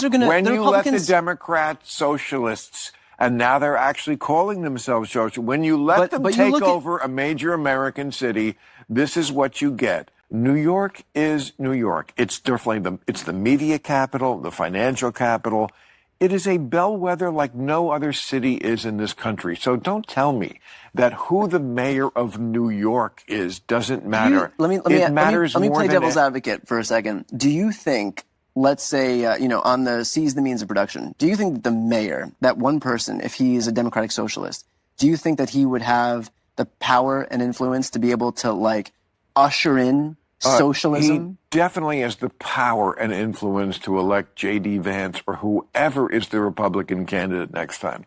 Republicans are going to... When you let the Democrats, socialists, and now they're actually calling themselves socialists, when you let them take over a major American city, this is what you get. New York is New York. It's definitely it's the media capital, the financial capital. It is a bellwether like no other city is in this country. So don't tell me that who the mayor of New York is doesn't matter. Let me play devil's advocate for a second. Do you think, let's say, on the seize the means of production, do you think that the mayor, that one person, if he is a democratic socialist, do you think that he would have the power and influence to be able to, like, usher in socialism? He definitely has the power and influence to elect J.D. Vance or whoever is the Republican candidate next time.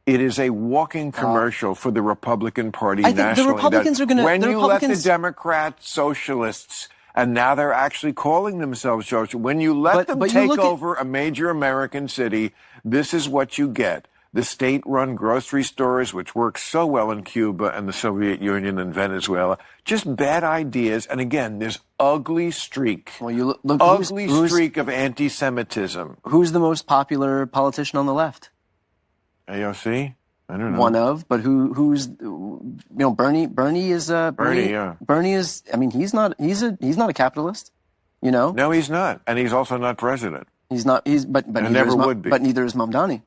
It is a walking commercial for the Republican Party nationally. I think the Republicans are going to... When you let the Democrats, socialists, and now they're actually calling themselves socialists, when you let them take over a major American city, this is what you get. The state-run grocery stores, which work so well in Cuba and the Soviet Union and Venezuela, just bad ideas. And again, this ugly streak, streak of anti-Semitism. Who's the most popular politician on the left? AOC? I don't know. One of, but who's Bernie? Bernie is Bernie is. I mean, he's not a capitalist. No, he's not, and he's also not president. He's not. But never would be. But neither is Mamdani.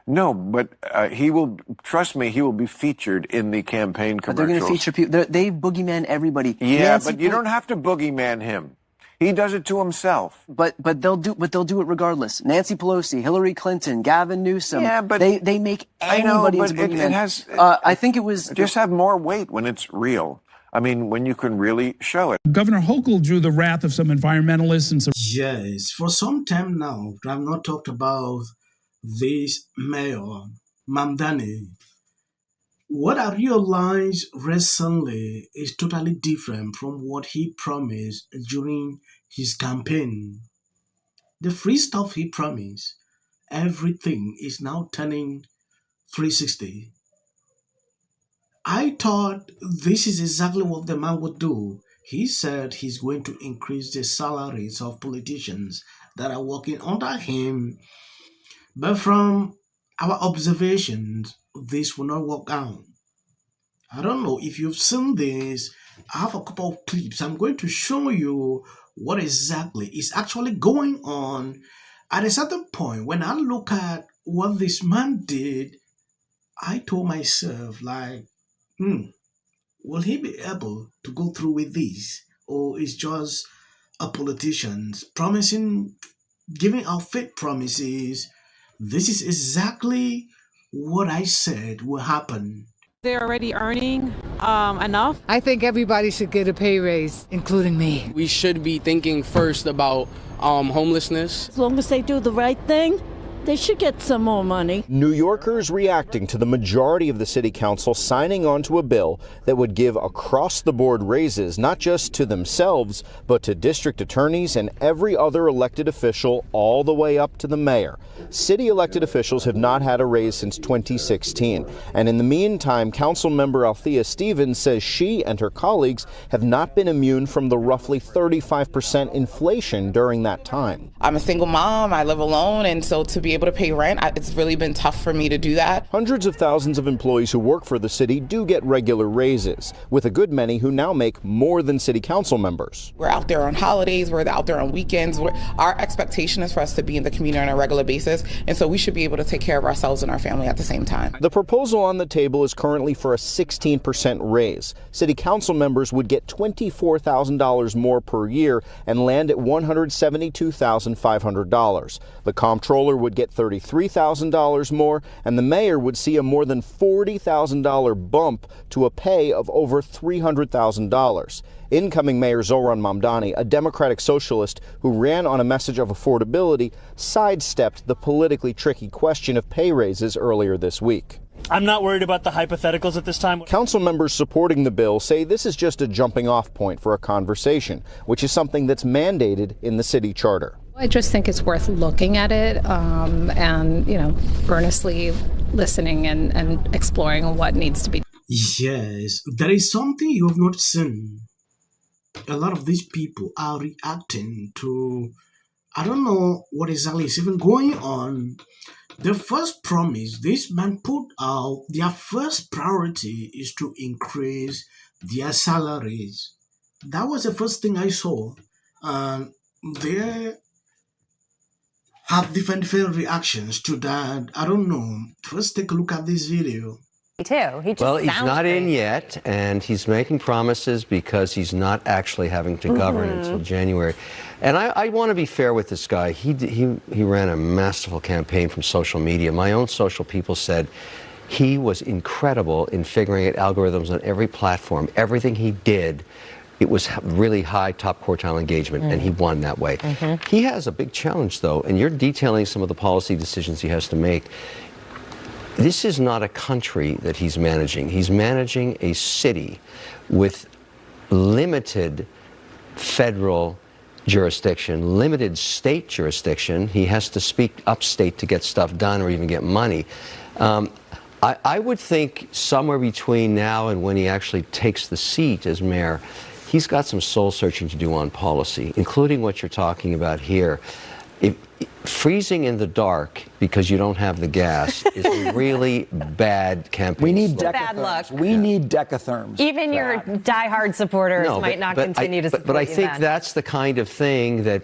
No, but he will, trust me, he will be featured in the campaign commercials. But they're going to feature people. They boogeyman everybody. Yeah, but you don't have to boogeyman him. He does it to himself. But they'll do it regardless. Nancy Pelosi, Hillary Clinton, Gavin Newsom. Yeah, but they make anybody into boogeyman. It has. I think it was just have more weight when it's real. I mean, when you can really show it. Governor Hochul drew the wrath of some environmentalists and some. Yes, for some time now, I have not talked about this mayor, Mamdani. What I realized recently is totally different from what he promised during his campaign. The free stuff he promised, everything is now turning 360. I thought this is exactly what the man would do. He said he's going to increase the salaries of politicians that are working under him. But from our observations, this will not work out. I don't know if you've seen this. I have a couple of clips. I'm going to show you what exactly is actually going on. At a certain point, when I look at what this man did, I told myself, like, will he be able to go through with this? Or is just a politician promising, giving out fake promises? This is exactly what I said will happen. They're already earning enough. I think everybody should get a pay raise, including me. We should be thinking first about homelessness. As long as they do the right thing, they should get some more money. New Yorkers reacting to the majority of the city council signing on to a bill that would give across-the-board raises not just to themselves, but to district attorneys and every other elected official all the way up to the mayor. City elected officials have not had a raise since 2016. And in the meantime, council member Althea Stevens says she and her colleagues have not been immune from the roughly 35% inflation during that time. I'm a single mom. I live alone. And so to be able to pay rent, it's really been tough for me to do that. Hundreds of thousands of employees who work for the city do get regular raises, with a good many who now make more than city council members. We're out there on holidays, we're out there on weekends. Our expectation is for us to be in the community on a regular basis, and so we should be able to take care of ourselves and our family at the same time. The proposal on the table is currently for a 16% raise. City council members would get $24,000 more per year and land at $172,500. The comptroller would get $33,000 more, and the mayor would see a more than $40,000 bump to a pay of over $300,000. Incoming Mayor Zohran Mamdani, a Democratic socialist who ran on a message of affordability, sidestepped the politically tricky question of pay raises earlier this week. I'm not worried about the hypotheticals at this time. Council members supporting the bill say this is just a jumping-off point for a conversation, which is something that's mandated in the city charter. I just think it's worth looking at it and, earnestly listening and exploring what needs to be. Yes, there is something you have not seen. A lot of these people are reacting to I don't know what exactly is even going on. The first promise this man put out, their first priority is to increase their salaries. That was the first thing I saw. And they have different reactions to that. I don't know. First, take a look at this video. Well, he's not in yet, and he's making promises because he's not actually having to govern until January. And I want to be fair with this guy. He ran a masterful campaign from social media. My own social people said he was incredible in figuring out algorithms on every platform. Everything he did, it was really high, top quartile engagement, and he won that way. He has a big challenge, though, and you're detailing some of the policy decisions he has to make. This is not a country that he's managing. He's managing a city with limited federal jurisdiction, limited state jurisdiction. He has to speak upstate to get stuff done or even get money. I would think somewhere between now and when he actually takes the seat as mayor, he's got some soul searching to do on policy, including what you're talking about here. Freezing in the dark because you don't have the gas is a really bad campaign. We need bad luck. We need decatherms. Even your diehard supporters might not continue to support But I you think then. that's the kind of thing that,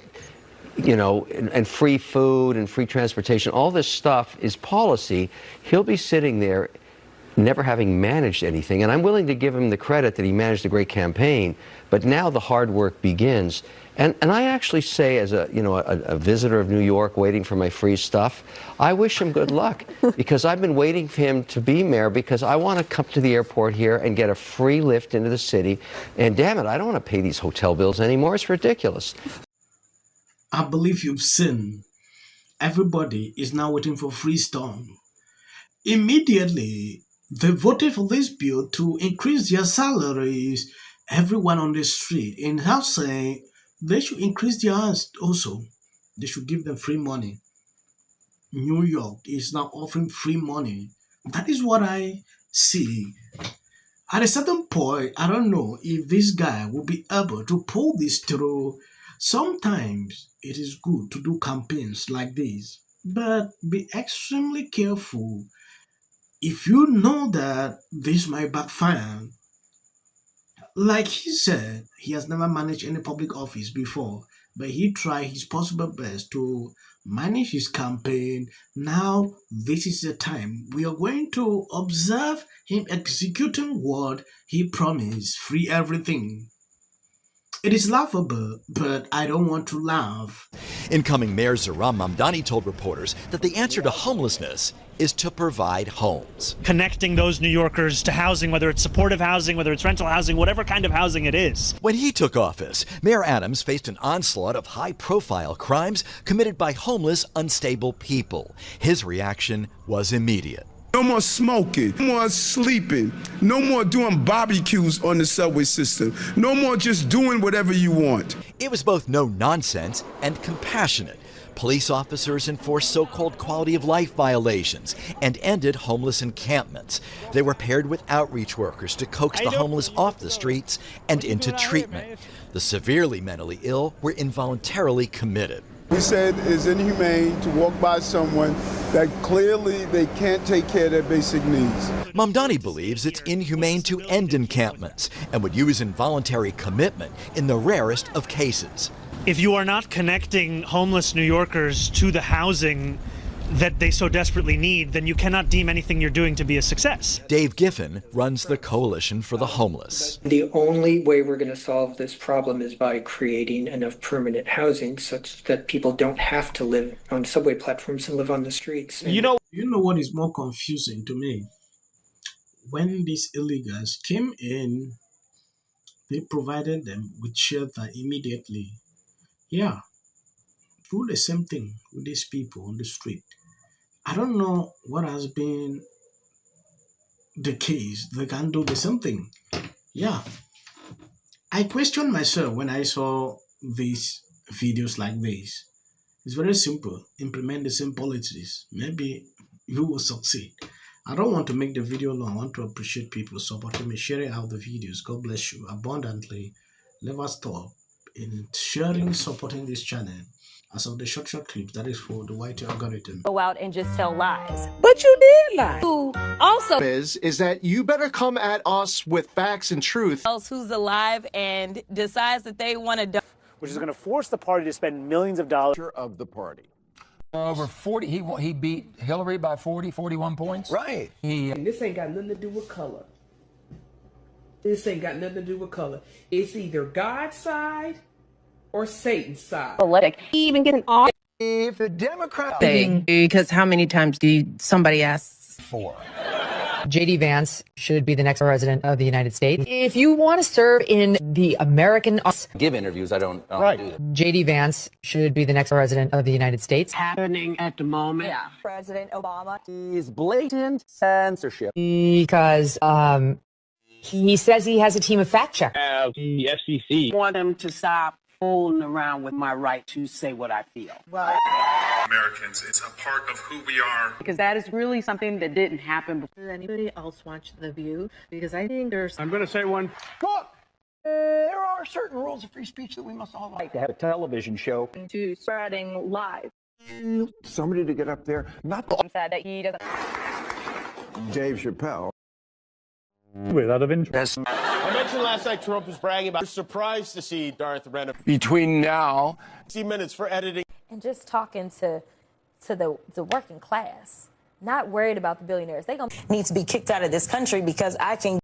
you know, and free food and free transportation, all this stuff is policy. He'll be sitting there never having managed anything, and I'm willing to give him the credit that he managed a great campaign, but now the hard work begins. And I actually say, as a visitor of New York waiting for my free stuff, I wish him good luck because I've been waiting for him to be mayor because I want to come to the airport here and get a free lift into the city. And damn it, I don't want to pay these hotel bills anymore. It's ridiculous. I believe you've seen. Everybody is now waiting for free stuff. Immediately, they voted for this bill to increase their salaries. Everyone on the street in house saying they should increase their house also. They should give them free money. New York is now offering free money. That is what I see. At a certain point, I don't know if this guy will be able to pull this through. Sometimes it is good to do campaigns like this, but be extremely careful. If you know that this might backfire, like he said, he has never managed any public office before, but he tried his possible best to manage his campaign. Now, this is the time we are going to observe him executing what he promised, free everything. It is laughable, but I don't want to laugh. Incoming Mayor Zohran Mamdani told reporters that the answer to homelessness is to provide homes. Connecting those New Yorkers to housing, whether it's supportive housing, whether it's rental housing, whatever kind of housing it is. When he took office, Mayor Adams faced an onslaught of high-profile crimes committed by homeless, unstable people. His reaction was immediate. No more smoking, no more sleeping, no more doing barbecues on the subway system, no more just doing whatever you want. It was both no nonsense and compassionate. Police officers enforced so-called quality of life violations and ended homeless encampments. They were paired with outreach workers to coax the homeless off the streets and into treatment. The severely mentally ill were involuntarily committed. We said it's inhumane to walk by someone that clearly they can't take care of their basic needs. Mamdani believes it's inhumane to end encampments and would use involuntary commitment in the rarest of cases. If you are not connecting homeless New Yorkers to the housing that they so desperately need, then you cannot deem anything you're doing to be a success. Dave Giffen runs the Coalition for the Homeless. The only way we're going to solve this problem is by creating enough permanent housing such that people don't have to live on subway platforms and live on the streets. You know what is more confusing to me? When these illegals came in, they provided them with shelter immediately. Yeah, do the same thing with these people on the street. I don't know what has been the case. They can do the same thing. Yeah. I questioned myself when I saw these videos like this. It's very simple. Implement the same policies. Maybe you will succeed. I don't want to make the video long. I want to appreciate people supporting me, sharing out the videos. God bless you abundantly. Never stop in sharing, supporting this channel. as of the short clips, that is for the white algorithm. Go out and just tell lies. But you did lie. Who also is that you better come at us with facts and truth. else who's alive and decides that they want to which is going to force the party to spend millions of dollars of the party. Over 40, he beat Hillary by 41 points. Right. And this ain't got nothing to do with color. This ain't got nothing to do with color. It's either God's side or Satan's side. Politic. Even get an off. If the Democrats because how many times do somebody asks for? J.D. Vance should be the next president of the United States. If you want to serve in the American... Give interviews, I don't right. do that. J.D. Vance should be the next president of the United States. Happening at the moment. Yeah. President Obama. He's blatant censorship. Because he says he has a team of fact checkers. The FCC. Want them to stop fooling around with my right to say what I feel. Right. Americans, it's a part of who we are. Because that is really something that didn't happen before. Does anybody else watch The View? Because I think there's... I'm going to say one. Look, there are certain rules of free speech that we must all like to have a television show. To spreading lies. Somebody to get up there, not said that he doesn't... Dave Chappelle. Without of interest. I mentioned last night Trump was bragging about surprised to see Darth Renner. Between now... 60 minutes for editing. And just talking to the working class, not worried about the billionaires. They gonna need to be kicked out of this country because I can